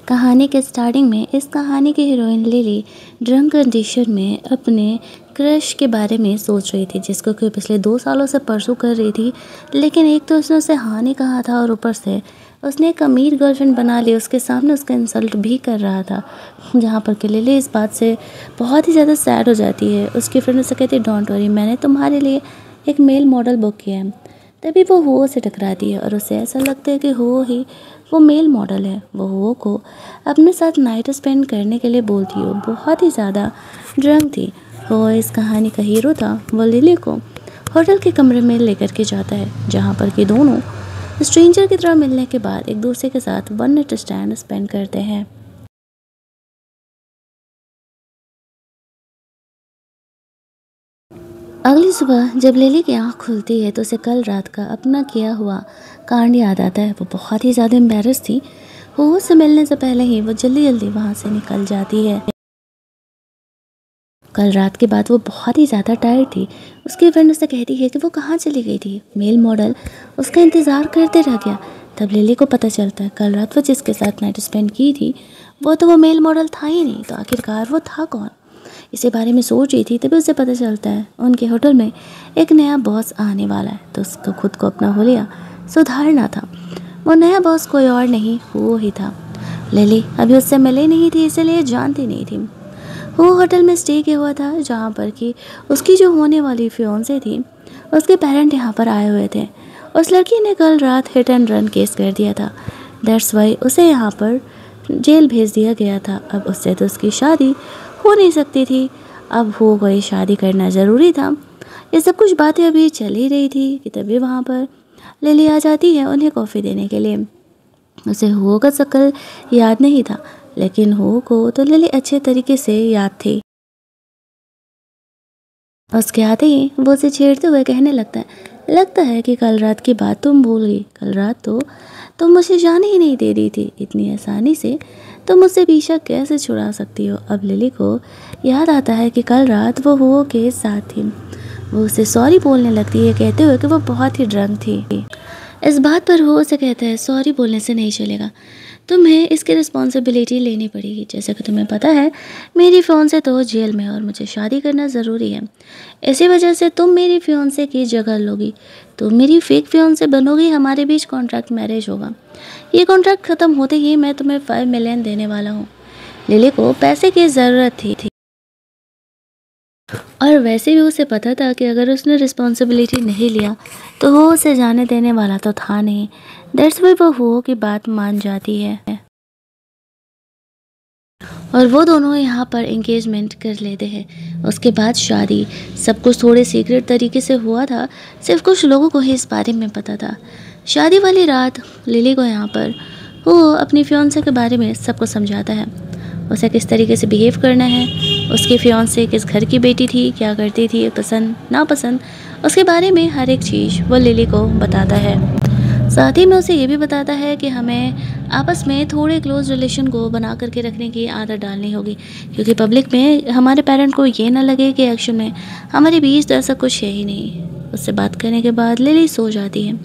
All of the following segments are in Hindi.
कहानी के स्टार्टिंग में इस कहानी की हीरोइन लिली ड्रंक कंडीशन में अपने क्रश के बारे में सोच रही थी, जिसको कि पिछले 2 सालों से परसू कर रही थी। लेकिन एक तो उसने उसे हाँ नहीं कहा था और ऊपर से उसने एक अमीर गर्लफ्रेंड बना ली, उसके सामने उसका इंसल्ट भी कर रहा था। जहाँ पर कि लिली इस बात से बहुत ही ज़्यादा सैड हो जाती है। उसकी फ्रेंड उसे कहती है, डोंट वरी, मैंने तुम्हारे लिए एक मेल मॉडल बुक किया है। तभी वो हो से टकराती है और उसे ऐसा लगता है कि हो ही वो मेल मॉडल है। वो हो को अपने साथ नाइट स्पेंड करने के लिए बोलती है। वो बहुत ही ज़्यादा ड्रंक थी। वो इस कहानी का हीरो था। वो लिली को होटल के कमरे में लेकर के जाता है, जहाँ पर कि दोनों स्ट्रेंजर की तरह मिलने के बाद एक दूसरे के साथ वन नाइट स्टैंड स्पेंड करते हैं। अगली सुबह जब लिली की आँख खुलती है तो उसे कल रात का अपना किया हुआ कांड याद आता है। वो बहुत ही ज़्यादा एम्बैरस थी। हो से मिलने से पहले ही वो जल्दी जल्दी वहाँ से निकल जाती है। कल रात के बाद वो बहुत ही ज़्यादा टायर्ड थी। उसकी फ्रेंड उससे कहती है कि वो कहाँ चली गई थी। मेल मॉडल उसका इंतज़ार करते रह गया। तब लिली को पता चलता है कल रात वो जिसके साथ नाइट स्पेंड की थी वो मेल मॉडल था ही नहीं। तो आखिरकार वो था कौन? इसी बारे में सोच रही थी तभी उसे पता चलता है उनके होटल में एक नया बॉस आने वाला है। तो उसको खुद को अपना हुलिया सुधारना था। वो नया बॉस कोई और नहीं, वो ही था। लिली अभी उससे मिली नहीं थी, इसलिए जानती नहीं थी। वो होटल में स्टे किया हुआ था, जहाँ पर कि उसकी जो होने वाली फियोंसे थी, उसके पेरेंट यहाँ पर आए हुए थे। उस लड़की ने कल रात हिट एंड रन केस कर दिया था। दैट्स वाई उसे यहाँ पर जेल भेज दिया गया था। अब उससे तो उसकी शादी हो नहीं सकती थी। अब हो गई, शादी करना ज़रूरी था। ये सब कुछ बातें अभी चल ही रही थी कि तभी वहाँ पर लिली आ जाती है उन्हें कॉफ़ी देने के लिए। उसे हो का शक्ल याद नहीं था, लेकिन हो को तो लिली अच्छे तरीके से याद थी। उसके आते ही वो उसे छेड़ते हुए कहने लगता है कि कल रात की बात तुम भूल गई। कल रात तो तुम मुझे जाने ही नहीं दे रही थी। इतनी आसानी से तुम मुझसे पीछा कैसे छुड़ा सकती हो? अब लिली को याद आता है कि कल रात वो हो के साथ थी। वो उसे सॉरी बोलने लगती है, कहते हुए कि वो बहुत ही ड्रंक थी। इस बात पर हो उसे कहता है, सॉरी बोलने से नहीं चलेगा, तुम्हें इसकी रिस्पॉन्सिबिलिटी लेनी पड़ेगी। जैसा कि तुम्हें पता है मेरी फियांसे तो जेल में है और मुझे शादी करना ज़रूरी है। इसी वजह से तुम मेरी फियांसे की जगह लोगी। तुम मेरी फेक फियांसे बनोगी। हमारे बीच कॉन्ट्रैक्ट मैरिज होगा। ये कॉन्ट्रैक्ट ख़त्म होते ही मैं तुम्हें 5 मिलियन देने वाला हूँ। लिली को पैसे की ज़रूरत थी और वैसे भी उसे पता था कि अगर उसने रिस्पॉन्सिबिलिटी नहीं लिया तो वो उसे जाने देने वाला तो था नहीं। दैट्स वाई वो हो की बात मान जाती है और वो दोनों यहाँ पर एंगेजमेंट कर लेते हैं। उसके बाद शादी सब कुछ थोड़े सीक्रेट तरीके से हुआ था। सिर्फ कुछ लोगों को ही इस बारे में पता था। शादी वाली रात लिली को यहाँ पर वो अपनी फियांसे के बारे में सबको समझाता है। उसे किस तरीके से बिहेव करना है, उसकी फियांसे किस घर की बेटी थी, क्या करती थी, पसंद नापसंद, उसके बारे में हर एक चीज़ वो लिली को बताता है। साथ ही में उसे ये भी बताता है कि हमें आपस में थोड़े क्लोज रिलेशन को बना करके रखने की आदत डालनी होगी, क्योंकि पब्लिक में हमारे पेरेंट को ये ना लगे कि एक्शन में हमारे बीच तो ऐसा कुछ है ही नहीं। उससे बात करने के बाद लिली सो जाती है।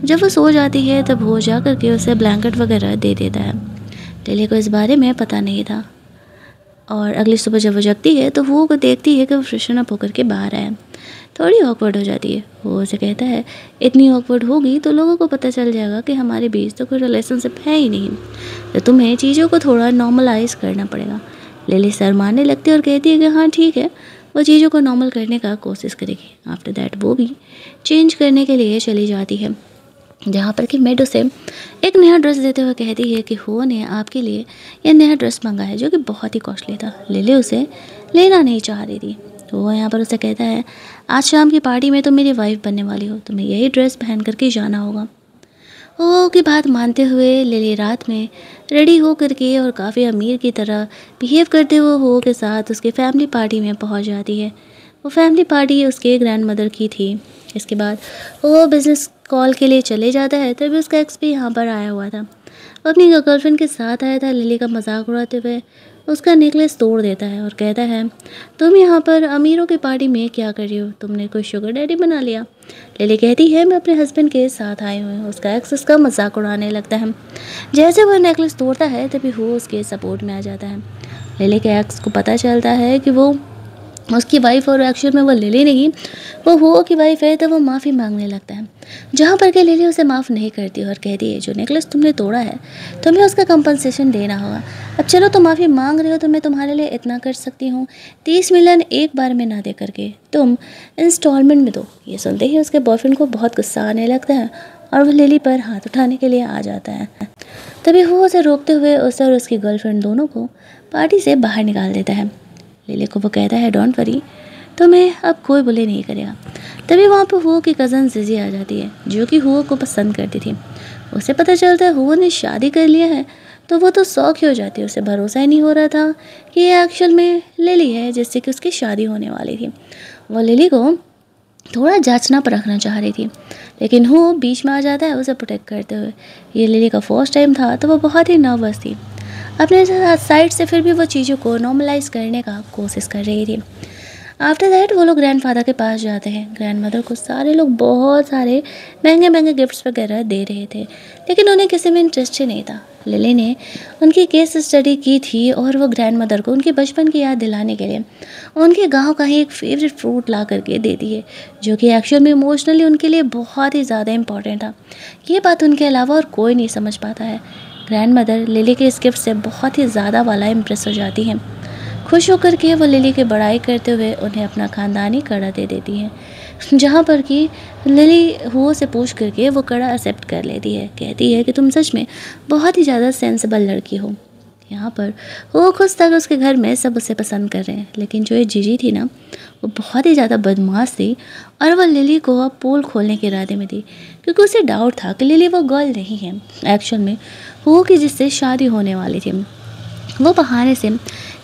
जब वो सो जाती है तब हो जा करके उसे ब्लैंकेट वगैरह दे देता है। लिली को इस बारे में पता नहीं था और अगली सुबह जब वो जगती है तो वो देखती है कि वो फ्रेशन अप होकर के बाहर आया। थोड़ी ऑकवर्ड हो जाती है। वो उसे कहता है, इतनी ऑकवर्ड होगी तो लोगों को पता चल जाएगा कि हमारे बीच तो कोई रिलेशनशिप है ही नहीं, तो तुम्हें चीज़ों को थोड़ा नॉर्मलाइज करना पड़ेगा। लिली शर्माने लगती है और कहती है कि हाँ ठीक है, वो चीज़ों को नॉर्मल करने का कोशिश करेगी। आफ्टर दैट वो भी चेंज करने के लिए चली जाती है, जहाँ पर कि मेड उसे एक नया ड्रेस देते हुए कहती है कि हो ने आपके लिए यह नया ड्रेस मंगा है, जो कि बहुत ही कॉस्टली था। लिली उसे लेना नहीं चाह रही थी। तो वो यहाँ पर उसे कहता है, आज शाम की पार्टी में तुम मेरी वाइफ बनने वाली हो, तुम्हें यही ड्रेस पहन करके जाना होगा। वो की बात मानते हुए लिली रात में रेडी हो करके और काफ़ी अमीर की तरह बिहेव करते हुए हो के साथ उसके फैमिली पार्टी में पहुँच जाती है। वो फैमिली पार्टी उसके ग्रैंड मदर की थी। इसके बाद वो बिज़नेस कॉल के लिए चले जाता है। तभी उसका एक्स भी यहाँ पर आया हुआ था। वो अपनी गर्लफ्रेंड के साथ आया था। लिली का मजाक उड़ाते हुए उसका नेकलेस तोड़ देता है और कहता है, तुम यहाँ पर अमीरों की पार्टी में क्या कर रही हो? तुमने कोई शुगर डैडी बना लिया? लिली कहती है मैं अपने हस्बैंड के साथ आई हुई हूँ। उसका एक्स उसका मजाक उड़ाने लगता है। जैसे वो नेकलेस तोड़ता है तभी वो उसके सपोर्ट में आ जाता है। लिली के एक्स को पता चलता है कि वो उसकी वाइफ और एक्चुअल में वो लिली नहीं, वो हुओ की वाइफ है, तो वो माफ़ी मांगने लगता है। जहाँ पर कि लिली उसे माफ़ नहीं करती और कहती है जो नेकलेस तुमने तोड़ा है तुम्हें उसका कंपनसेशन देना होगा। अब चलो तुम माफ़ी मांग रहे हो तो मैं तुम्हारे लिए इतना कर सकती हूँ, 30 मिलियन एक बार में ना दे करके तुम इंस्टॉलमेंट में दो। ये सुनते ही उसके बॉयफ्रेंड को बहुत गुस्सा आने लगता है और वो लिली पर हाथ उठाने के लिए आ जाता है। तभी वो उसे रोकते हुए उसे और उसकी गर्लफ्रेंड दोनों को पार्टी से बाहर निकाल देता है। लिली को वो कहता है डोंट वरी, तुम्हें अब कोई बुले नहीं करेगा। तभी वहाँ पर हुओ की कज़न जिजी आ जाती है जो कि हुओ को पसंद करती थी। उसे पता चलता है हुओ ने शादी कर लिया है तो वो तो शौक ही हो जाती है। उसे भरोसा ही नहीं हो रहा था कि ये एक्चुअल में लिली है जिससे कि उसकी शादी होने वाली थी। वो लिली को थोड़ा जांचना परखना चाह रही थी लेकिन वो बीच में आ जाता है उसे प्रोटेक्ट करते हुए। ये लिली का फर्स्ट टाइम था तो वो बहुत ही नर्वस थी। अपने साइड से फिर भी वो चीज़ों को नॉर्मलाइज करने का कोशिश कर रही थी। आफ्टर दैट वो लोग ग्रैंडफादर के पास जाते हैं। ग्रैंडमदर को सारे लोग बहुत सारे महंगे महंगे गिफ्ट्स वगैरह दे रहे थे लेकिन उन्हें किसी में इंटरेस्ट ही नहीं था। लिली ने उनकी केस स्टडी की थी और वो ग्रैंडमदर को उनके बचपन की याद दिलाने के लिए उनके गांव का ही एक फेवरेट फ्रूट ला करके दे दिए जो कि एक्चुअल में इमोशनली उनके लिए बहुत ही ज़्यादा इंपॉर्टेंट था। ये बात उनके अलावा और कोई नहीं समझ पाता है। ग्रैंडमदर लिली के इस गिफ्ट से बहुत ही ज़्यादा वाला इम्प्रेस हो जाती हैं। खुश होकर के वो लिली की बड़ाई करते हुए उन्हें अपना ख़ानदानी कड़ा दे देती है, जहाँ पर कि लिली हुओ से पूछ करके वो कड़ा एक्सेप्ट कर लेती है। कहती है कि तुम सच में बहुत ही ज़्यादा सेंसिबल लड़की हो। यहाँ पर वो खुश था कि उसके घर में सब उसे पसंद कर रहे हैं लेकिन जो ये जीजी थी ना वो बहुत ही ज़्यादा बदमाश थी और वह लिली को अब पोल खोलने के इरादे में थी क्योंकि उसे डाउट था कि लिली वो गर्ल नहीं है एक्चुअल में हुओ की जिससे शादी होने वाली थी। वो बहाने से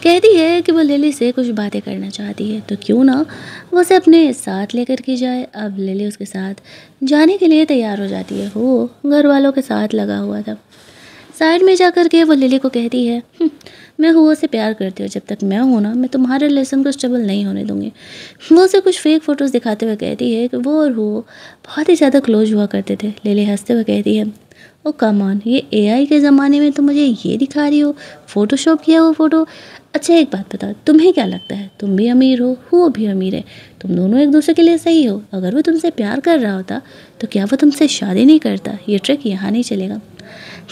कहती है कि वो लिली से कुछ बातें करना चाहती है तो क्यों ना वो उसे अपने साथ लेकर के जाए। अब लिली उसके साथ जाने के लिए तैयार हो जाती है। वो घर वालों के साथ लगा हुआ था। साइड में जाकर के वो लिली को कहती है मैं हुओ से प्यार करती हूँ, जब तक मैं हूँ ना मैं तुम्हारे रिलेशन को स्टेबल नहीं होने दूंगी। वो उसे कुछ फेक फ़ोटोज़ दिखाते हुए कहती है कि वो और हुओ बहुत ही ज़्यादा क्लोज हुआ करते थे। लिली हंसते हुए कहती है ओ कम ऑन, ये एआई के ज़माने में तुम मुझे ये दिखा रही हो, फ़ोटोशॉप किया वो फ़ोटो। अच्छा एक बात बताओ, तुम्हें क्या लगता है तुम भी अमीर हो, वो भी अमीर है, तुम दोनों एक दूसरे के लिए सही हो। अगर वो तुमसे प्यार कर रहा होता तो क्या वो तुमसे शादी नहीं करता। ये ट्रिक यहाँ नहीं चलेगा।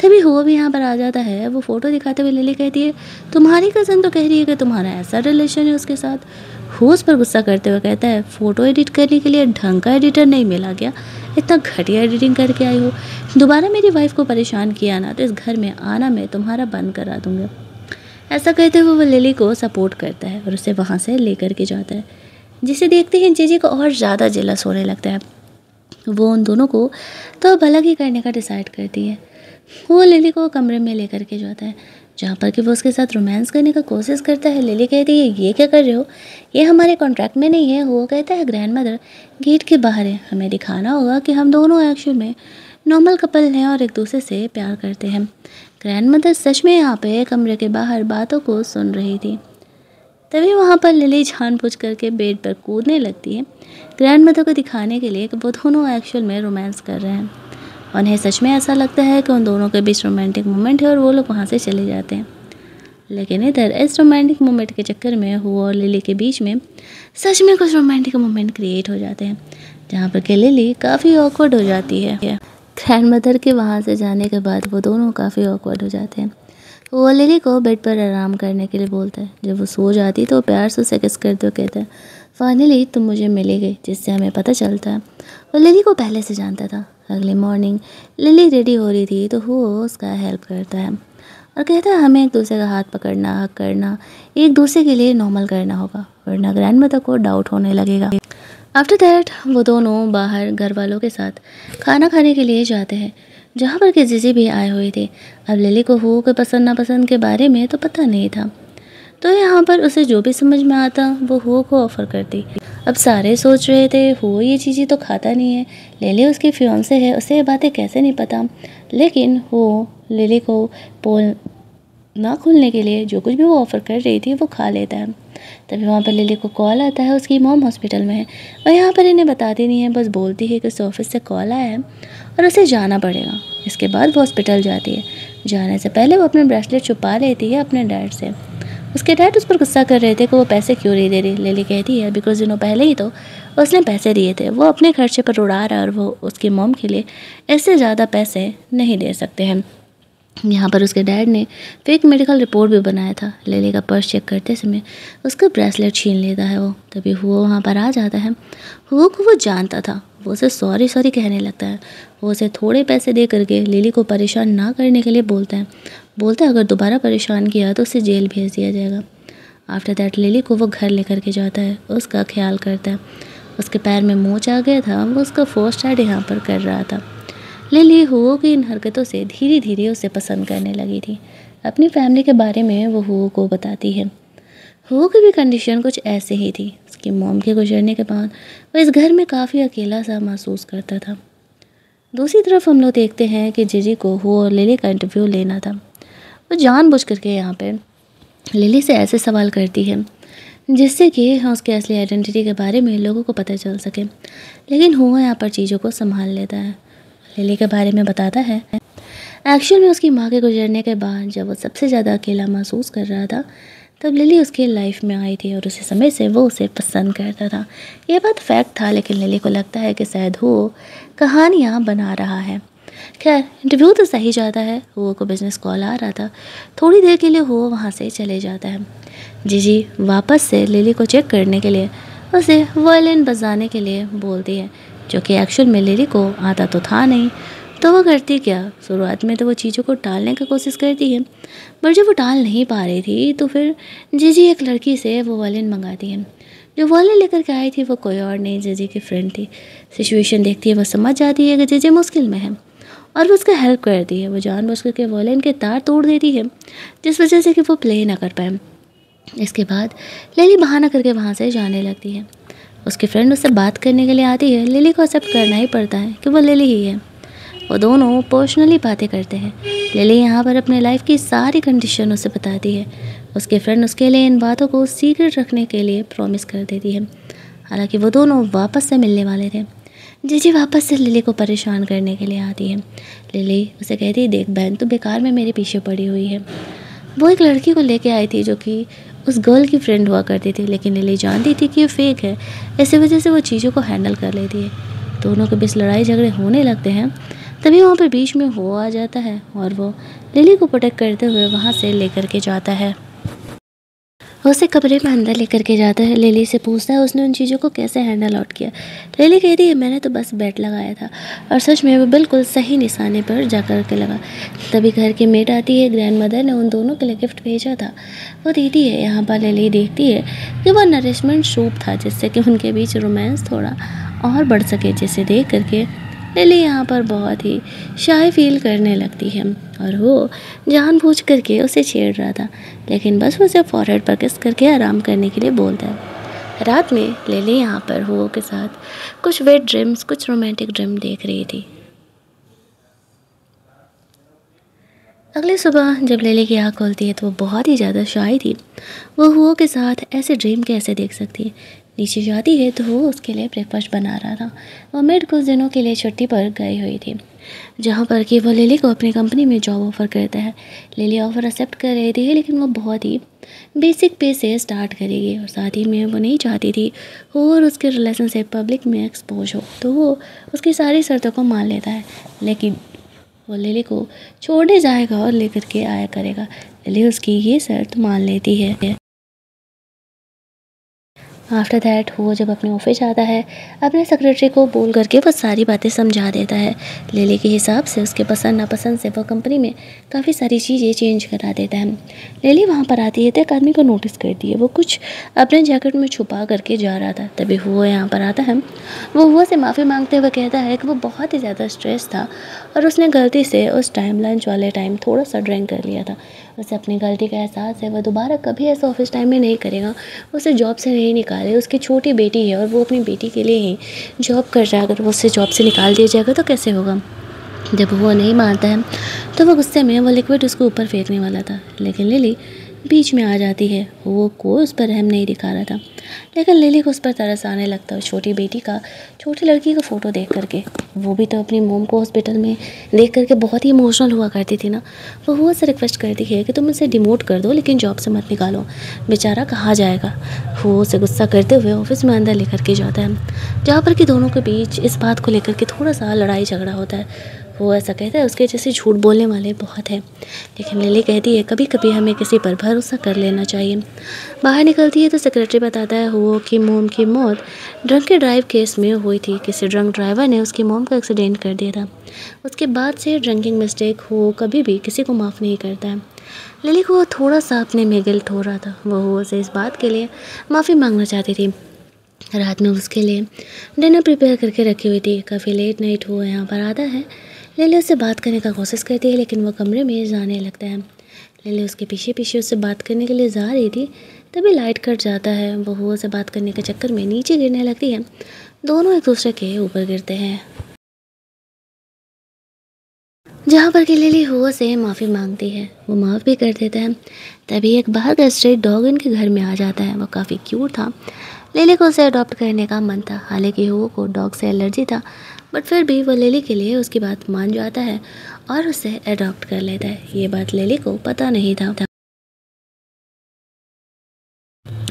तभी हुआ भी यहाँ पर आ जाता है। वो फ़ोटो दिखाते हुए लिली कहती है तुम्हारी कज़न तो कह रही है कि तुम्हारा ऐसा रिलेशन है उसके साथ। वो उस पर गुस्सा करते हुए कहता है फ़ोटो एडिट करने के लिए ढंग का एडिटर नहीं मिला क्या, इतना घटिया एडिटिंग करके आई हो। दोबारा मेरी वाइफ को परेशान किया ना तो इस घर में आना मैं तुम्हारा बंद करा दूंगा। ऐसा कहते हुए वो लिली को सपोर्ट करता है और उसे वहाँ से लेकर के जाता है, जिसे देखते ही जीजी को और ज़्यादा जेलस होने लगता है। वो उन दोनों को तो अब अलग ही करने का डिसाइड करती है। वो लिली को कमरे में लेकर के जाता है जहाँ पर कि वो उसके साथ रोमांस करने का कोशिश करता है। लिली कहती है ये क्या कर रहे हो, ये हमारे कॉन्ट्रैक्ट में नहीं है। वो कहता है ग्रैंडमदर गेट के बाहर है, हमें दिखाना होगा कि हम दोनों एक्चुअल में नॉर्मल कपल हैं और एक दूसरे से प्यार करते हैं। ग्रैंडमदर सच में यहाँ पे कमरे के बाहर बातों को सुन रही थी। तभी वहाँ पर लिली जानबूझ करके बेड पर कूदने लगती है ग्रैंडमदर को दिखाने के लिए कि वो दोनों एक्चुअल में रोमांस कर रहे हैं। उन्हें सच में ऐसा लगता है कि उन दोनों के बीच रोमांटिक मोमेंट है और वो लोग वहाँ से चले जाते हैं। लेकिन इधर इस रोमांटिक मोमेंट के चक्कर में हुआ और लिली के बीच में सच में कुछ रोमांटिक मोमेंट क्रिएट हो जाते हैं, जहाँ पर कि लिली काफ़ी ऑकवर्ड हो जाती है। ग्रैंडमदर के वहाँ से जाने के बाद वो दोनों काफ़ी ऑकवर्ड हो जाते हैं। वो लिली को बेड पर आराम करने के लिए बोलता है। जब वो सो जाती तो प्यार से उसे किस करते हुए कहता है फाइनली तुम मुझे मिले गई, जिससे हमें पता चलता है वो लिली को पहले से जानता था। अगली मॉर्निंग लिली रेडी हो रही थी तो वो उसका हेल्प करता है और कहता है हमें एक दूसरे का हाथ पकड़ना, हक करना, एक दूसरे के लिए नॉर्मल करना होगा वरना ग्रैंडमदर को डाउट होने लगेगा। आफ्टर दैट वो दोनों बाहर घर वालों के साथ खाना खाने के लिए जाते हैं, जहाँ पर कि जीजी भी आए हुए थे। अब लिली को हुओ के पसंद नापसंद के बारे में तो पता नहीं था, तो यहाँ पर उसे जो भी समझ में आता वो हुओ को ऑफ़र करती। अब सारे सोच रहे थे हुओ ये चीज़ें तो खाता नहीं है, लिली उसकी फियांसे है, उसे ये बातें कैसे नहीं पता। लेकिन वो लिली को पोल ना खुलने के लिए जो कुछ भी वो ऑफ़र कर रही थी वो खा लेता है। तभी वहाँ पर लिली को कॉल आता है, उसकी मॉम हॉस्पिटल में है और यहाँ पर इन्हें बताती नहीं है, बस बोलती है कि उस ऑफिस से कॉल आया है और उसे जाना पड़ेगा। इसके बाद वो हॉस्पिटल जाती है। जाने से पहले वो अपने ब्रेसलेट छुपा लेती है अपने डैड से। उसके डैड उस पर गुस्सा कर रहे थे कि वो पैसे क्यों नहीं दे रही। लिली कहती है बिकॉज दिनों पहले ही तो उसने पैसे दिए थे, वो अपने खर्चे पर उड़ा रहा है और वो उसकी मॉम के लिए इससे ज़्यादा पैसे नहीं दे सकते हैं। यहाँ पर उसके डैड ने फेक मेडिकल रिपोर्ट भी बनाया था। लिली का पर्स चेक करते समय उसका ब्रेसलेट छीन लेता है वो। तभी हुओ वहाँ पर आ जाता है। हुओ को वो जानता था, वो उसे सॉरी सॉरी कहने लगता है। वो उसे थोड़े पैसे दे करके लिली को परेशान ना करने के लिए बोलता है अगर दोबारा परेशान किया तो उसे जेल भेज दिया जाएगा। आफ्टर दैट लिली को वो घर लेकर के जाता है, उसका ख्याल करता है। उसके पैर में मोच आ गया था, वो उसका फर्स्ट एड यहाँ पर कर रहा था। लिली हुओ की इन हरकतों से धीरे धीरे उसे पसंद करने लगी थी। अपनी फैमिली के बारे में वो हुओ को बताती है। हुओ की भी कंडीशन कुछ ऐसे ही थी। उसकी मॉम के गुजरने के बाद वो इस घर में काफ़ी अकेला सा महसूस करता था। दूसरी तरफ हम लोग देखते हैं कि जीजी को हुओ और लिली का इंटरव्यू लेना था। वो जानबूझ करके यहाँ पे लिली से ऐसे सवाल करती है जिससे कि उसके असली आइडेंटिटी के बारे में लोगों को पता चल सके, लेकिन हुआ यहाँ पर चीज़ों को संभाल लेता है। लिली के बारे में बताता है। एक्चुअल में उसकी माँ के गुजरने के बाद जब वो सबसे ज़्यादा अकेला महसूस कर रहा था तब लिली उसकी लाइफ में आई थी और उसी समय से वो उसे पसंद करता था। ये बात फैक्ट था, लेकिन लिली को लगता है कि शायद वो कहानियाँ बना रहा है। खैर इंटरव्यू तो सही जाता है। हुओ को बिजनेस कॉल आ रहा था। थोड़ी देर के लिए हुओ वहाँ से चले जाता है। जीजी वापस से लिली को चेक करने के लिए उसे वायलिन बजाने के लिए बोलती है, जो कि एक्चुअल में लिली को आता तो था नहीं। तो वो करती क्या, शुरुआत में तो वो चीज़ों को टालने की कोशिश करती है, पर जब वो टाल नहीं पा रही थी तो फिर जीजी एक लड़की से वो वायलिन मंगाती है। जो वायलिन लेकर के आई थी वो कोई और नहीं, जीजी की फ्रेंड थी। सिचुएशन देखती है, वो समझ जाती है कि जीजी मुश्किल में है और वो उसका हेल्प करती है। वो जानबूझ करके वायलिन के तार तोड़ देती है जिस वजह से कि वो प्ले ना कर पाए। इसके बाद लिली बहाना करके वहाँ से जाने लगती है। उसकी फ्रेंड उससे बात करने के लिए आती है। लिली को एक्सेप्ट करना ही पड़ता है कि वो लिली ही है। वो दोनों पर्सनली बातें करते हैं। लिली यहाँ पर अपने लाइफ की सारी कंडीशन उसे बताती है। उसकी फ्रेंड उसके लिए इन बातों को सीक्रेट रखने के लिए प्रॉमिस कर देती है। हालांकि वो दोनों वापस से मिलने वाले थे। जीजी वापस से लिली को परेशान करने के लिए आती है। लिली उसे कहती है देख बहन, तू बेकार में मेरे पीछे पड़ी हुई है। वो एक लड़की को लेके आई थी जो कि उस गर्ल की फ्रेंड हुआ करती थी, लेकिन लिली जानती थी कि ये फेक है। इसी वजह से वो चीज़ों को हैंडल कर लेती है। दोनों के बीच लड़ाई झगड़े होने लगते हैं। तभी वहाँ पर बीच में वो आ जाता है और वो लिली को प्रोटेक्ट करते हुए वहाँ से लेकर के जाता है। वो उसे कमरे में अंदर लेकर के जाता है। लिली से पूछता है उसने उन चीज़ों को कैसे हैंडल आउट किया। लिली कहती है मैंने तो बस बेट लगाया था, और सच में वो बिल्कुल सही निशाने पर जा कर के लगा। तभी घर की मेड आती है। ग्रैंड मदर ने उन दोनों के लिए गिफ्ट भेजा था, वो देती है। यहाँ पर लिली देखती है कि वह नरिशमेंट सूप था जिससे कि उनके बीच रोमांस थोड़ा और बढ़ सके, जिसे देख करके लिली यहाँ पर बहुत ही शाय फील करने लगती है और वो जानबूझ करके उसे छेड़ रहा था, लेकिन बस उसे फॉरहेड पर किस करके आराम करने के लिए बोलता है। रात में लिली यहाँ पर हुओ के साथ कुछ वेट ड्रीम्स, कुछ रोमांटिक ड्रीम देख रही थी। अगली सुबह जब लिली की आँख खुलती है तो वो बहुत ही ज़्यादा शाय थी। वो हुओ के साथ ऐसे ड्रीम कैसे देख सकती है। नीचे जाती है तो वो उसके लिए ब्रेकफास्ट बना रहा था। वो मेड कुछ दिनों के लिए छुट्टी पर गई हुई थी, जहाँ पर कि वो लिली को अपनी कंपनी में जॉब ऑफ़र करता है। लिली ऑफ़र एक्सेप्ट कर रही थी, लेकिन वो बहुत ही बेसिक पे से स्टार्ट करेगी और साथ ही में वो नहीं चाहती थी और उसके रिलेशनशिप पब्लिक में एक्सपोज हो। तो वो उसकी सारी शर्तों को मान लेता है, लेकिन वो लिली को छोड़ने जाएगा और लेकर के आया करेगा। लिली उसकी ये शर्त मान लेती है। आफ्टर दैट वो जब अपने ऑफिस आता है, अपने सेक्रेटरी को बोल करके वो सारी बातें समझा देता है। लिली के हिसाब से उसके पसंद नापसंद से वो कंपनी में काफ़ी सारी चीज़ें चेंज करा देता है। लिली वहाँ पर आती है तो एक आदमी को नोटिस करती है। वो कुछ अपने जैकेट में छुपा करके जा रहा था। तभी वो यहाँ पर आता है। वो हुआ से माफ़ी मांगते हुए कहता है कि वो बहुत ही ज़्यादा स्ट्रेस था और उसने गलती से उस टाइम लंच वाले टाइम थोड़ा सा ड्रिंक कर लिया था। उसे अपनी गलती का एहसास है। वह दोबारा कभी ऐसा ऑफिस टाइम में नहीं करेगा। उसे जॉब से नहीं निकाले। उसकी छोटी बेटी है और वो अपनी बेटी के लिए ही जॉब कर रहा है। अगर वो उससे जॉब से निकाल दिया जाएगा तो कैसे होगा। जब वो नहीं मानता है तो वो गुस्से में वो लिक्विड उसके ऊपर फेंकने वाला था, लेकिन लिली बीच में आ जाती है। वो कोई उस पर रहम नहीं दिखा रहा था, लेकिन लिली को उस पर तरस आने लगता है। छोटी बेटी का, छोटी लड़की का फ़ोटो देख करके, वो भी तो अपनी मोम को हॉस्पिटल में देख करके बहुत ही इमोशनल हुआ करती थी ना। वो से रिक्वेस्ट करती है कि तुम इसे डिमोट कर दो, लेकिन जॉब से मत निकालो, बेचारा कहाँ जाएगा। वो उसे गुस्सा करते हुए ऑफिस में अंदर लेकर के जाता है, जहाँ पर कि दोनों के बीच इस बात को लेकर के थोड़ा सा लड़ाई झगड़ा होता है। वो ऐसा कहता है उसके जैसे झूठ बोलने वाले बहुत हैं, लेकिन लिली कहती है कभी कभी हमें किसी पर भरोसा कर लेना चाहिए। बाहर निकलती है तो सेक्रेटरी बताता है वो कि मोम की मौत ड्रंक के ड्राइव केस में हुई थी। किसी ड्रंक ड्राइवर ने उसकी मोम का एक्सीडेंट कर दिया था। उसके बाद से ड्रिंकिंग मिस्टेक हो कभी भी किसी को माफ़ नहीं करता है। लिली को थोड़ा सा अपने में गिल्ट हो रहा था। वो उसे इस बात के लिए माफ़ी मांगना चाहती थी। रात में उसके लिए डिनर प्रिपेयर करके रखी हुई थी। काफ़ी लेट नाइट हुआ यहाँ पर आता है। लिली उससे बात करने का कोशिश करती है, लेकिन वो कमरे में जाने लगता है। लिली उसके पीछे पीछे उससे बात करने के लिए जा रही थी, तभी लाइट कट जाता है। वो से बात करने के चक्कर में नीचे गिरने लगती है। दोनों एक दूसरे के ऊपर गिरते हैं, जहाँ पर कि लिली हुआ से माफ़ी मांगती है। वो माफ़ भी कर देता है। तभी एक बाहर का स्ट्रीट डॉग उनके घर में आ जाता है। वो काफ़ी क्यूट था। लिली को उसे अडॉप्ट करने का मन था। हालांकि हुआ को डॉग से एलर्जी था, बट फिर भी वो लिली के लिए उसकी बात मान जाता है और उसे अडॉप्ट कर लेता है। ये बात लिली को पता नहीं था।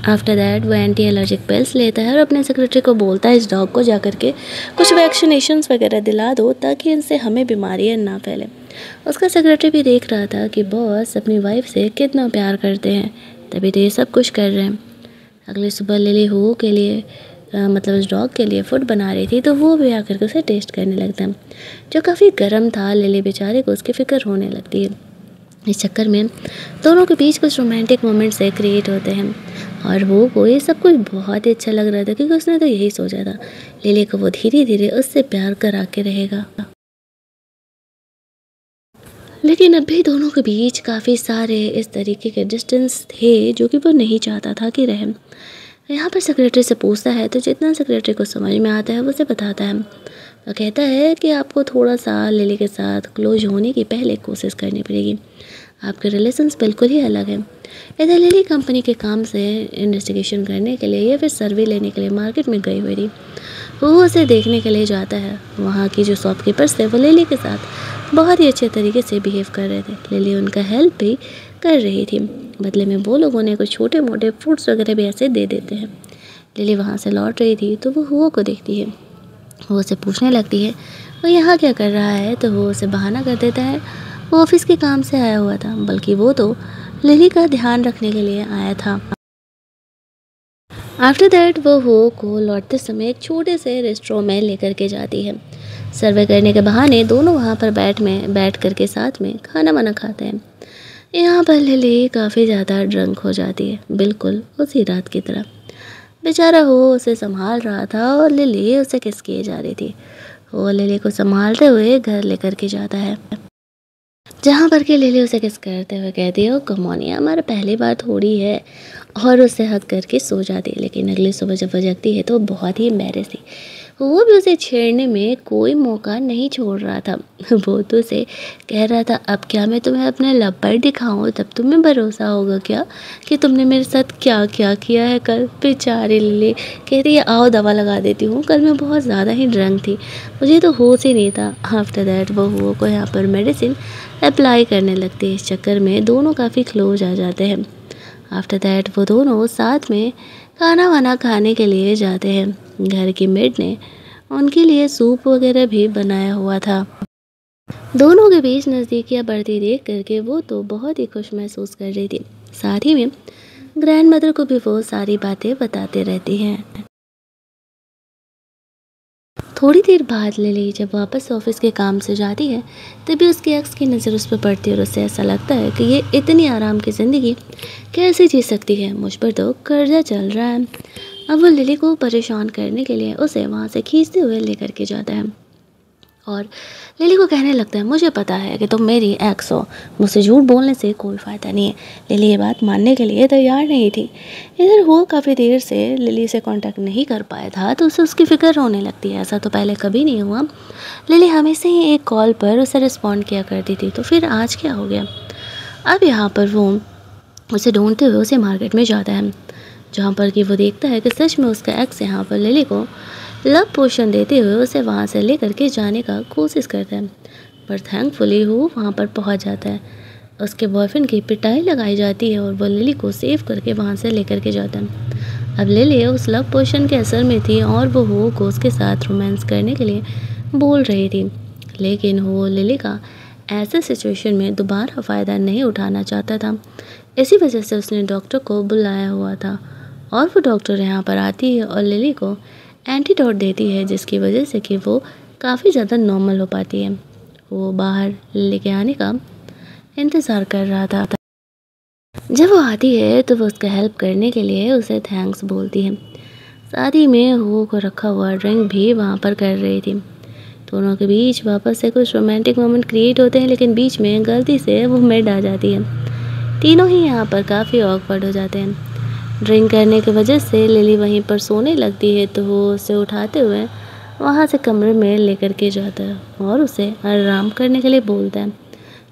आफ्टर दैट वो एंटी एलर्जिक पिल्स लेता है और अपने सेक्रेटरी को बोलता है इस डॉग को जा कर के कुछ वैक्सीनेशंस वगैरह दिला दो, ताकि इनसे हमें बीमारियाँ ना फैले। उसका सेक्रेटरी भी देख रहा था कि बॉस अपनी वाइफ से कितना प्यार करते हैं, तभी तो ये सब कुछ कर रहे हैं। अगली सुबह लिली हो के लिए मतलब उस डॉग के लिए फूड बना रही थी, तो वो भी आकर के उसे टेस्ट करने लगता है, जो काफ़ी गर्म था। लिली बेचारे को उसकी फ़िक्र होने लगती है। इस चक्कर में दोनों के बीच कुछ रोमांटिक मोमेंट्स से क्रिएट होते हैं, और वो को ये सब कुछ बहुत ही अच्छा लग रहा था, क्योंकि उसने तो यही सोचा था लिली को वो धीरे धीरे उससे प्यार करा के रहेगा। लेकिन अभी दोनों के बीच काफ़ी सारे इस तरीके के डिस्टेंस थे जो कि वो नहीं चाहता था कि रहे। यहाँ पर सेक्रेटरी से पूछता है तो जितना सेक्रेटरी को समझ में आता है वो उसे बताता है। वो कहता है कि आपको थोड़ा सा लिली के साथ क्लोज होने की पहले कोशिश करनी पड़ेगी। आपके रिलेशंस बिल्कुल ही अलग हैं। इधर लिली कंपनी के काम से इन्वेस्टिगेशन करने के लिए या फिर सर्वे लेने के लिए मार्केट में गई हुई थी। वो उसे देखने के लिए जाता है। वहाँ की जो शॉपकीपर्स थे वो लिली के साथ बहुत ही अच्छे तरीके से बिहेव कर रहे थे। लिली उनका हेल्प भी कर रही थी। बदले में वो लोगों ने कुछ छोटे मोटे फ्रूट्स वगैरह भी ऐसे दे देते हैं। लिली वहाँ से लौट रही थी तो वो हुआ को देखती है। वो उसे पूछने लगती है वो यहाँ क्या कर रहा है, तो वो उसे बहाना कर देता है वो ऑफिस के काम से आया हुआ था, बल्कि वो तो लिली का ध्यान रखने के लिए आया था। आफ्टर दैट वो हो को लौटते समय एक छोटे से रेस्टोरेंट में लेकर के जाती है। सर्वे करने के बहाने दोनों वहाँ पर बैठ करके साथ में खाना वाना खाते हैं। यहाँ पर लिली काफ़ी ज़्यादा ड्रंक हो जाती है, बिल्कुल उसी रात की तरह। बेचारा हो उसे संभाल रहा था और लिली उसे किस किए जा रही थी। वो लिली को संभालते हुए घर लेकर के जाता है, जहाँ पर कि लिली उसे किस करते हुए कहती है ओ कमोनिया हमारा पहली बार थोड़ी है, और उसे हक करके सो जाती है। लेकिन अगली सुबह जब वो जगती है तो बहुत ही एम्बैरेस थी। वो भी उसे छेड़ने में कोई मौका नहीं छोड़ रहा था। वो तो उसे कह रहा था अब क्या मैं तुम्हें अपना लब्बर दिखाऊं, तब तुम्हें भरोसा होगा क्या कि तुमने मेरे साथ क्या क्या किया है कल। बेचारी लिली कहती है आओ दवा लगा देती हूँ, कल मैं बहुत ज़्यादा ही ड्रंक थी, मुझे तो होश ही नहीं था। आफ्टर दैट वो को यहाँ पर मेडिसिन अप्लाई करने लगती है। इस चक्कर में दोनों काफ़ी क्लोज आ जाते हैं। आफ्टर दैट वो दोनों साथ में खाना वाना खाने के लिए जाते हैं। घर की मेड ने उनके लिए सूप वगैरह भी बनाया हुआ था। दोनों के बीच नज़दीकियाँ बढ़ती देख करके वो तो बहुत ही खुश महसूस कर रही थी। साथ ही में ग्रैंड मदर को भी वो सारी बातें बताते रहती हैं। थोड़ी देर बाद लिली जब वापस ऑफिस के काम से जाती है, तभी उसके एक्स की नज़र उस पर पड़ती है और उसे ऐसा लगता है कि ये इतनी आराम की ज़िंदगी कैसे जी सकती है, मुझ पर तो कर्जा चल रहा है। अब वो लिली को परेशान करने के लिए उसे वहाँ से खींचते हुए लेकर के जाता है और लिली को कहने लगता है मुझे पता है कि तुम मेरी एक्स हो, मुझसे झूठ बोलने से कोई फ़ायदा नहीं है। लिली ये बात मानने के लिए तैयार नहीं थी। इधर वो काफ़ी देर से लिली से कांटेक्ट नहीं कर पाया था, तो उसे उसकी फ़िक्र होने लगती है। ऐसा तो पहले कभी नहीं हुआ। लिली हमेशा ही एक कॉल पर उसे रिस्पॉन्ड किया करती थी, तो फिर आज क्या हो गया। अब यहाँ पर वो उसे ढूंढते हुए उसे मार्केट में जाता है, जहाँ पर कि वो देखता है कि सच में उसका एक्स यहाँ पर लिली को लव पोशन देते हुए उसे वहाँ से लेकर के जाने का कोशिश करता है। पर थैंकफुली वो वहाँ पर पहुँच जाता है। उसके बॉयफ्रेंड की पिटाई लगाई जाती है और वो लिली को सेव करके वहाँ से लेकर के जाता है। अब लिली उस लव पोशन के असर में थी और वो हो को उसके साथ रोमांस करने के लिए बोल रही थी, लेकिन वो लिली का ऐसे सिचुएशन में दोबारा फ़ायदा नहीं उठाना चाहता था। इसी वजह से उसने डॉक्टर को बुलाया हुआ था और वो डॉक्टर यहाँ पर आती है और लिली को एंटीडोट देती है, जिसकी वजह से कि वो काफ़ी ज़्यादा नॉर्मल हो पाती है। वो बाहर लिली के आने का इंतज़ार कर रहा था। जब वो आती है तो वो उसका हेल्प करने के लिए उसे थैंक्स बोलती है। साथ ही में हो को रखा हुआ ड्रिंक भी वहाँ पर कर रही थी। दोनों के बीच वापस से कुछ रोमांटिक मोमेंट क्रिएट होते हैं, लेकिन बीच में गलती से वो मिड आ जाती है। तीनों ही यहाँ पर काफ़ी ऑकवर्ड हो जाते हैं। ड्रिंक करने की वजह से लिली वहीं पर सोने लगती है, तो वो उसे उठाते हुए वहाँ से कमरे में लेकर के जाता है और उसे आराम करने के लिए बोलता है।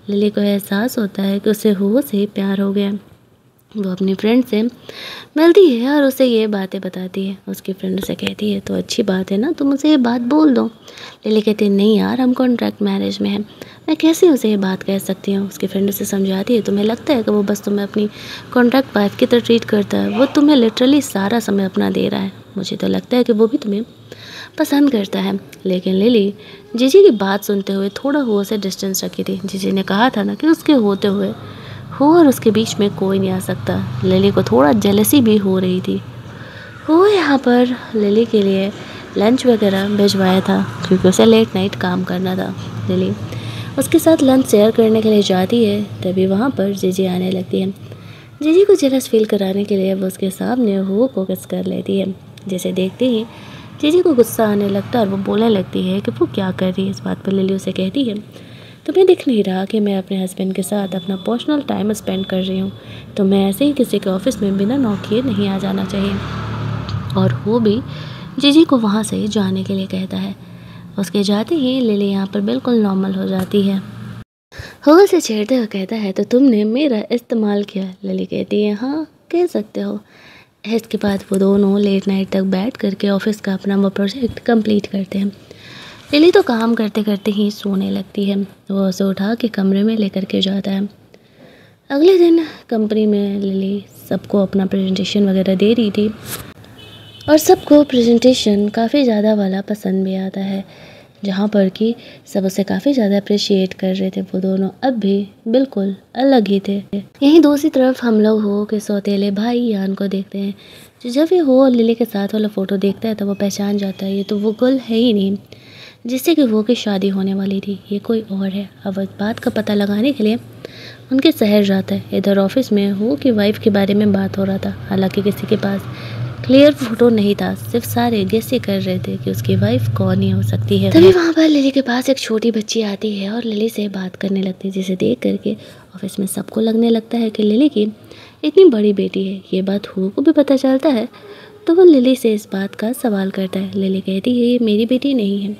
लिली को एहसास होता है कि उसे हो से प्यार हो गया। वो अपनी फ्रेंड से मिलती है और उसे ये बातें बताती है। उसकी फ्रेंड उसे कहती है तो अच्छी बात है ना, तुम उसे ये बात बोल दो। लिली कहती है नहीं यार, हम कॉन्ट्रैक्ट मैरिज में हैं, मैं कैसे उसे ये बात कह सकती हूँ। उसकी फ्रेंड उसे समझाती है तुम्हें लगता है कि वो बस तुम्हें अपनी कॉन्ट्रैक्ट वाइफ की तरह ट्रीट करता है, वो तुम्हें लिटरली सारा समय अपना दे रहा है। मुझे तो लगता है कि वो भी तुम्हें पसंद करता है। लेकिन लिली जीजी की बात सुनते हुए थोड़ा हो से डिस्टेंस रखी थी। जीजी ने कहा था ना कि उसके होते हुए हो और उसके बीच में कोई नहीं आ सकता। लिली को थोड़ा जेलसी भी हो रही थी। वो यहाँ पर लिली के लिए लंच वगैरह भिजवाया था क्योंकि उसे लेट नाइट काम करना था। लिली उसके साथ लंच शेयर करने के लिए जाती है, तभी वहाँ पर जीजी आने लगती है। जीजी को जेलस फील कराने के लिए वो उसके सामने हो को किस कर लेती है, जिसे देखते ही जीजी को गुस्सा आने लगता है और वो बोलने लगती है कि वो क्या कर रही है। इस बात पर लिली उसे कहती है तुम्हें दिख नहीं रहा कि मैं अपने हस्बैंड के साथ अपना पर्सनल टाइम स्पेंड कर रही हूँ, तो मैं ऐसे ही किसी के ऑफिस में बिना नॉक किए नहीं आ जाना चाहिए। और वो भी जीजी को वहाँ से जाने के लिए कहता है। उसके जाते ही लिली यहाँ पर बिल्कुल नॉर्मल हो जाती है। हो उसे छेड़ते हुए कहता है तो तुमने मेरा इस्तेमाल किया। लिली कहती है हाँ कह सकते हो। इसके बाद वो दोनों लेट नाइट तक बैठ करके ऑफिस का अपना वो प्रोजेक्ट कंप्लीट करते हैं। लिली तो काम करते करते ही सोने लगती है। वो उसे उठा के कमरे में लेकर के जाता है। अगले दिन कंपनी में लिली सबको अपना प्रेजेंटेशन वगैरह दे रही थी और सबको प्रेजेंटेशन काफ़ी ज़्यादा वाला पसंद भी आता है, जहाँ पर कि सब उसे काफ़ी ज़्यादा अप्रिशिएट कर रहे थे। वो दोनों अब भी बिल्कुल अलग ही थे। यहीं दूसरी तरफ हम लोग हो के सौतेले भाई यान को देखते हैं, जो जब ये हो और लिली के साथ वाला फ़ोटो देखता है तो वो पहचान जाता है ये तो वो गुल है ही नहीं जिससे कि वो की शादी होने वाली थी, ये कोई और है। अब इस बात का पता लगाने के लिए उनके शहर जाता है। इधर ऑफिस में हो की वाइफ के बारे में बात हो रहा था, हालांकि किसी के पास क्लियर फोटो नहीं था, सिर्फ सारे गेस कर रहे थे कि उसकी वाइफ कौन ही हो सकती है। तभी वहाँ पर लिली के पास एक छोटी बच्ची आती है और लिली से बात करने लगती है, जिसे देख करके ऑफिस में सबको लगने लगता है कि लिली की इतनी बड़ी बेटी है। ये बात हो को भी पता चलता है तो वो लिली से इस बात का सवाल करता है। लिली कहती है ये मेरी बेटी नहीं है,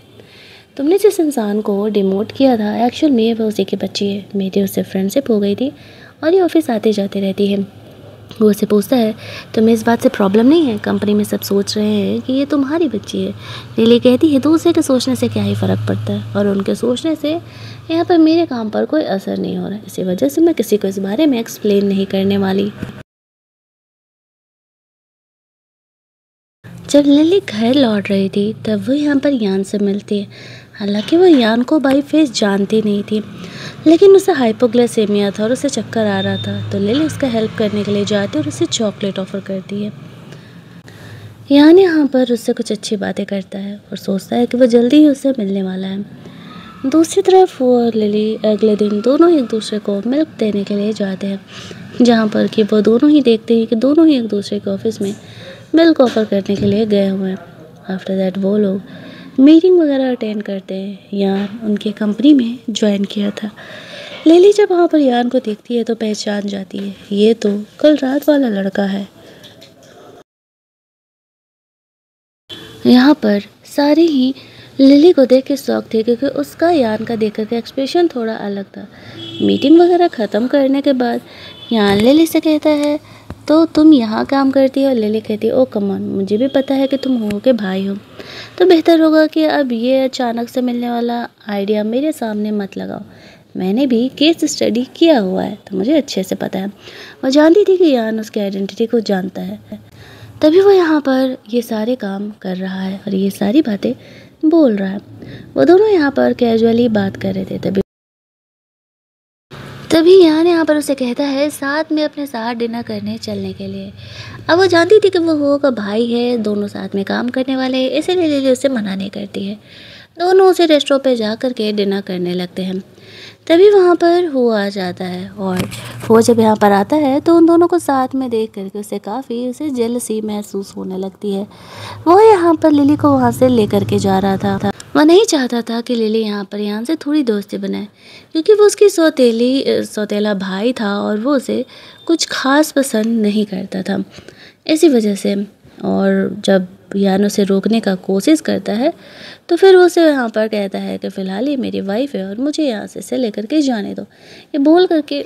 तुमने जिस इंसान को डिमोट किया था एक्चुअल में वो उसी की बच्ची है। मेरी उससे फ्रेंडशिप हो गई थी और ये ऑफिस आते जाते रहती है। वो उससे पूछता है तुम्हें इस बात से प्रॉब्लम नहीं है, कंपनी में सब सोच रहे हैं कि ये तुम्हारी बच्ची है। लिली कहती है दूसरे के सोचने से क्या ही फ़र्क पड़ता है और उनके सोचने से यहाँ पर मेरे काम पर कोई असर नहीं हो रहा है, इसी वजह से मैं किसी को इस बारे में एक्सप्लेन नहीं करने वाली। जब लिली घर लौट रही थी तब वो यहाँ पर यान से मिलती है। हालांकि वो यान को बाई फेस जानती नहीं थी, लेकिन उसे हाइपोग्लाइसेमिया था और उसे चक्कर आ रहा था, तो लिली उसका हेल्प करने के लिए जाती है और उसे चॉकलेट ऑफ़र करती है। यान यहाँ पर उससे कुछ अच्छी बातें करता है और सोचता है कि वो जल्दी ही उससे मिलने वाला है। दूसरी तरफ वो और लिली अगले दिन दोनों एक दूसरे को मिल्क देने के लिए जाते हैं, जहाँ पर कि वो दोनों ही देखते हैं कि दोनों ही एक दूसरे के ऑफिस में मिल्क ऑफ़र करने के लिए गए हुए हैं। आफ्टर दैट वो लोग मीटिंग वगैरह अटेंड करते हैं। यान उनके कंपनी में ज्वाइन किया था। लिली जब वहाँ पर यान को देखती है तो पहचान जाती है, ये तो कल रात वाला लड़का है। यहाँ पर सारे ही लिली को देख के शौक थी क्योंकि उसका यान का देख करके एक्सप्रेशन थोड़ा अलग था। मीटिंग वगैरह ख़त्म करने के बाद यान लिली से कहता है, तो तुम यहाँ काम करती हो? लिली कहती है, ओ कमान, मुझे भी पता है कि तुम हो के भाई हो, तो बेहतर होगा कि अब ये अचानक से मिलने वाला आइडिया मेरे सामने मत लगाओ। मैंने भी केस स्टडी किया हुआ है तो मुझे अच्छे से पता है। वो जानती थी कि यान उसकी आइडेंटिटी को जानता है, तभी वो यहाँ पर ये सारे काम कर रहा है और ये सारी बातें बोल रहा है। वो दोनों यहाँ पर कैजुअली बात कर रहे थे। तभी तभी यान यहाँ पर उसे कहता है साथ में अपने साथ डिनर करने चलने के लिए। अब वो जानती थी कि वो हुओ का भाई है, दोनों साथ में काम करने वाले हैं, इसीलिए लिली उसे मना नहीं करती है। दोनों उसे रेस्टोरेंट पे जा कर के डिनर करने लगते हैं। तभी वहाँ पर वो आ जाता है और वो जब यहाँ पर आता है तो उन दोनों को साथ में देख करके उसे जेलसी महसूस होने लगती है। वो यहाँ पर लिली को वहाँ से लेकर के जा रहा था। वह नहीं चाहता था कि लिली यहाँ पर यान से थोड़ी दोस्ती बनाए, क्योंकि वो उसकी सौतेला भाई था और वो उसे कुछ खास पसंद नहीं करता था। इसी वजह से और जब यान उसे रोकने का कोशिश करता है तो फिर वो उसे यहाँ पर कहता है कि फ़िलहाल ये मेरी वाइफ है और मुझे यहाँ से इसे लेकर के जाने दो। ये बोल करके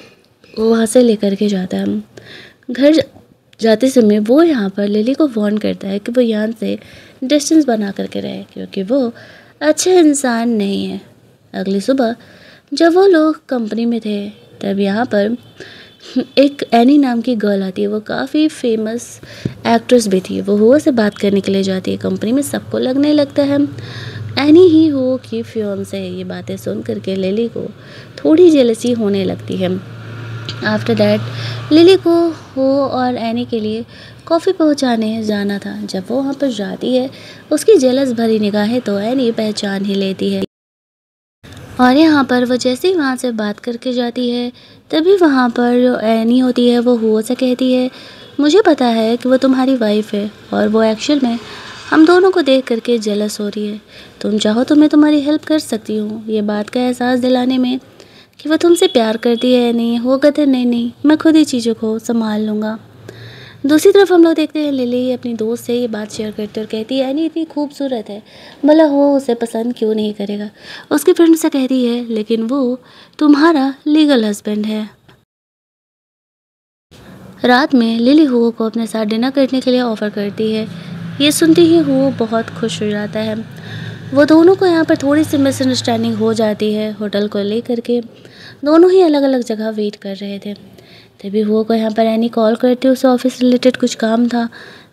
वो वहाँ से लेकर के जाता है। घर जाते समय वो यहाँ पर लिली को वार्न करता है कि वो यान से डिस्टेंस बना करके रहे, क्योंकि वो अच्छा इंसान नहीं है। अगली सुबह जब वो लोग कंपनी में थे तब यहाँ पर एक एनी नाम की गर्ल आती है। वो काफ़ी फेमस एक्ट्रेस भी थी। वो हुआ से बात करने के लिए जाती है। कंपनी में सबको लगने लगता है एनी ही हो कि फियोंसे है। ये बातें सुन करके लिली को थोड़ी जेलसी होने लगती है। आफ्टर दैट लिली को हो और एनी के लिए कॉफ़ी पहुंचाने जाना था। जब वो वहाँ पर जाती है उसकी जेलस भरी निगाहें तो एनी पहचान ही लेती है। और यहाँ पर वो जैसे ही वहाँ से बात करके जाती है तभी वहाँ पर जो एनी होती है वो हुओ से कहती है, मुझे पता है कि वो तुम्हारी वाइफ है और वो एक्चुअल में हम दोनों को देख करके जेलस हो रही है। तुम चाहो तो मैं तुम्हारी हेल्प कर सकती हूँ ये बात का एहसास दिलाने में कि वो तुमसे प्यार करती है। नहीं होगा तो नहीं, मैं खुद ही चीज़ों को संभाल लूँगा। दूसरी तरफ हम लोग देखते हैं लिली अपनी दोस्त से ये बात शेयर करती है और कहती है एनी इतनी खूबसूरत है, भला हो उसे पसंद क्यों नहीं करेगा। उसकी फ्रेंड से कहती है लेकिन वो तुम्हारा लीगल हस्बैंड है। रात में लिली हुओ को अपने साथ डिनर करने के लिए ऑफ़र करती है। ये सुनते ही हुओ बहुत खुश हो जाता है। वो दोनों को यहाँ पर थोड़ी सी मिसअंडरस्टैंडिंग हो जाती है। होटल को लेकर के दोनों ही अलग अलग जगह वेट कर रहे थे। तभी हुओ को यहाँ पर एनी कॉल करती है। उसे ऑफिस रिलेटेड कुछ काम था।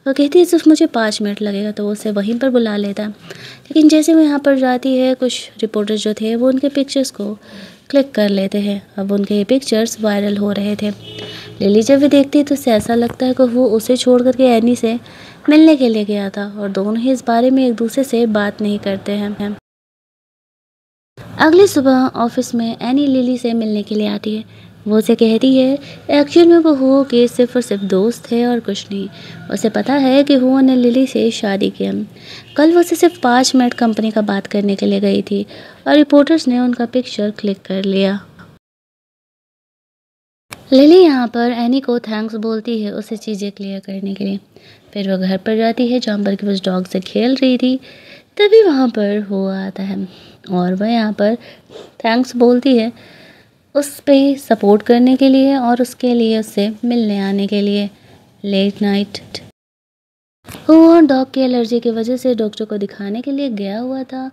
वो कहती है सिर्फ मुझे 5 मिनट लगेगा, तो वो उसे वहीं पर बुला लेता है। लेकिन जैसे वो यहाँ पर जाती है कुछ रिपोर्टर्स जो थे वो उनके पिक्चर्स को क्लिक कर लेते हैं। अब उनके ये पिक्चर्स वायरल हो रहे थे। लिली जब भी देखती है तो उसे ऐसा लगता है कि वो उसे छोड़ करके एनी से मिलने के लिए गया था और दोनों ही इस बारे में एक दूसरे से बात नहीं करते हैं। अगली सुबह ऑफिस में एनी लिली से मिलने के लिए आती है। वो उसे कहती है एक्चुअल में वो हुओ के सिर्फ और सिर्फ दोस्त है और कुछ नहीं। उसे पता है कि हुओ ने लिली से शादी किया। कल वो उसे सिर्फ 5 मिनट कंपनी का बात करने के लिए गई थी और रिपोर्टर्स ने उनका पिक्चर क्लिक कर लिया। लिली यहाँ पर एनी को थैंक्स बोलती है उसे चीज़ें क्लियर करने के लिए। फिर वो घर पर जाती है जहाँ पर कि उस डॉग से खेल रही थी। तभी वहाँ पर हुआ आता है और वह यहाँ पर थैंक्स बोलती है उस पे सपोर्ट करने के लिए और उसके लिए उससे मिलने आने के लिए। लेट नाइट वो डॉग की एलर्जी की वजह से डॉक्टर को दिखाने के लिए गया हुआ था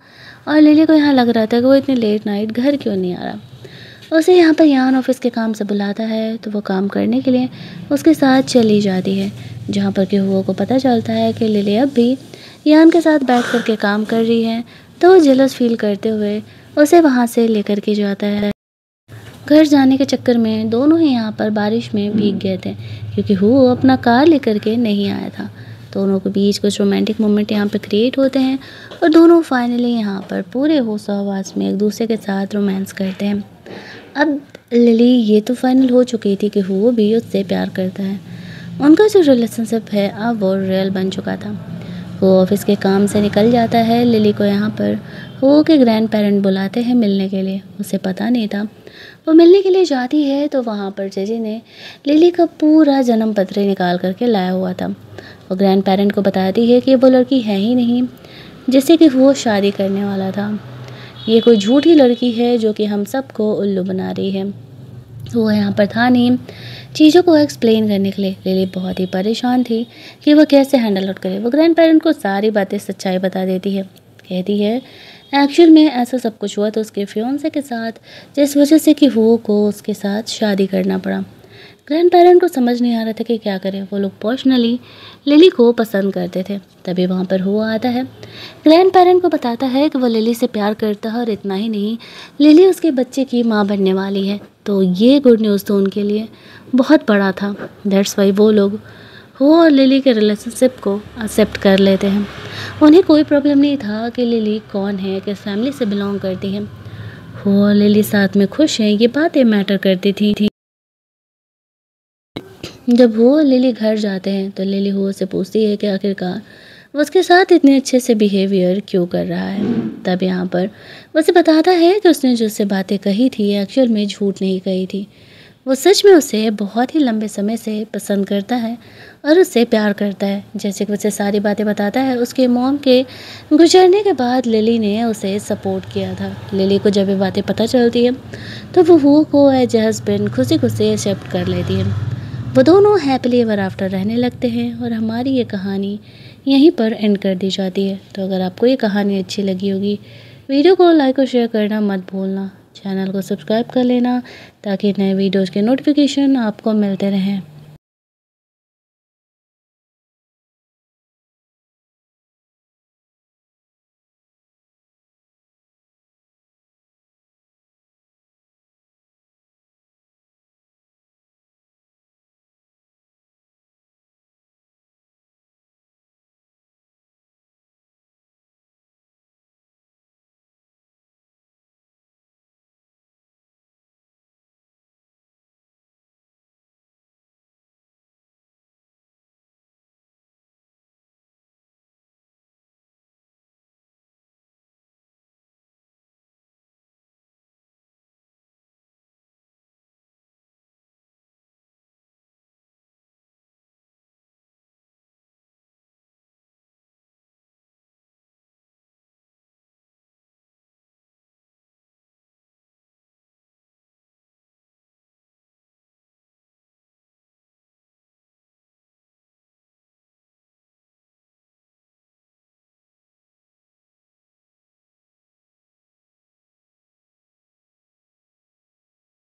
और लिली को यहाँ लग रहा था कि वो इतनी लेट नाइट घर क्यों नहीं आ रहा। उसे यहाँ पर यान ऑफिस के काम से बुलाता है तो वो काम करने के लिए उसके साथ चली जाती है, जहाँ पर कि हुओ को पता चलता है कि लिली अब भी यान के साथ बैठ कर के काम कर रही है। तो वो जेलस फील करते हुए उसे वहाँ से लेकर के जाता है। घर जाने के चक्कर में दोनों ही यहाँ पर बारिश में भीग गए थे, क्योंकि हुओ अपना कार लेकर के नहीं आया था। दोनों के बीच कुछ रोमांटिक मोमेंट यहाँ पे क्रिएट होते हैं और दोनों फाइनली यहाँ पर पूरे होश हवास में एक दूसरे के साथ रोमांस करते हैं। अब लिली ये तो फाइनल हो चुकी थी कि हुओ भी उससे प्यार करता है। उनका जो रिलेशनशिप है अब वो रियल बन चुका था। वो ऑफिस के काम से निकल जाता है। लिली को यहाँ पर हुओ के ग्रैंड पेरेंट बुलाते हैं मिलने के लिए। उसे पता नहीं था। वो मिलने के लिए जाती है तो वहाँ पर जेजी ने लिली का पूरा जन्म पत्र निकाल करके लाया हुआ था। वो ग्रैंड पेरेंट को बताती है कि वो लड़की है ही नहीं। जैसे कि वो शादी करने वाला था। ये कोई झूठी लड़की है जो कि हम सबको उल्लू बना रही है। वो यहाँ पर था नहीं चीज़ों को एक्सप्लेन करने के लिए। लिली बहुत ही परेशान थी कि वह कैसे हैंडल आउट करे। वो ग्रैंड पेरेंट को सारी बातें सच्चाई बता देती है। कहती है एक्चुअल में ऐसा सब कुछ हुआ तो उसके फियोंसे के साथ, जिस वजह से कि वो को उसके साथ शादी करना पड़ा। ग्रैंड पेरेंट को समझ नहीं आ रहा था कि क्या करें। वो लोग पर्सनली लिली को पसंद करते थे। तभी वहाँ पर हुआ आता है। ग्रैंड पेरेंट को बताता है कि वो लिली से प्यार करता है और इतना ही नहीं, लिली उसके बच्चे की माँ बनने वाली है। तो ये गुड न्यूज़ तो उनके लिए बहुत बड़ा था। दैट्स वाई वो लोग वो और लिली के रिलेशनशिप को एक्सेप्ट कर लेते हैं। उन्हें कोई प्रॉब्लम नहीं था कि लिली कौन है, किस फैमिली से बिलोंग करती है। वो और लिली साथ में खुश हैं, ये बातें मैटर करती थी। जब वो और लिली घर जाते हैं तो लिली हो से पूछती है कि आखिरकार वो उसके साथ इतने अच्छे से बिहेवियर क्यों कर रहा है। तब यहाँ पर वो उसे बताता है कि उसने जो उससे बातें कही थी एक्चुअल में झूठ नहीं कही थी। वो सच में उसे बहुत ही लंबे समय से पसंद करता है और उससे प्यार करता है। जैसे कि उसे सारी बातें बताता है। उसके मॉम के गुजरने के बाद लिली ने उसे सपोर्ट किया था। लिली को जब ये बातें पता चलती है तो वो को एज ए हस्बैंड खुशी खुशी एक्सेप्ट कर लेती है। वो दोनों हैप्पीली एवर आफ्टर रहने लगते हैं और हमारी ये कहानी यहीं पर एंड कर दी जाती है। तो अगर आपको ये कहानी अच्छी लगी होगी, वीडियो को लाइक और शेयर करना मत भूलना। चैनल को सब्सक्राइब कर लेना ताकि नए वीडियोज़ के नोटिफिकेशन आपको मिलते रहें।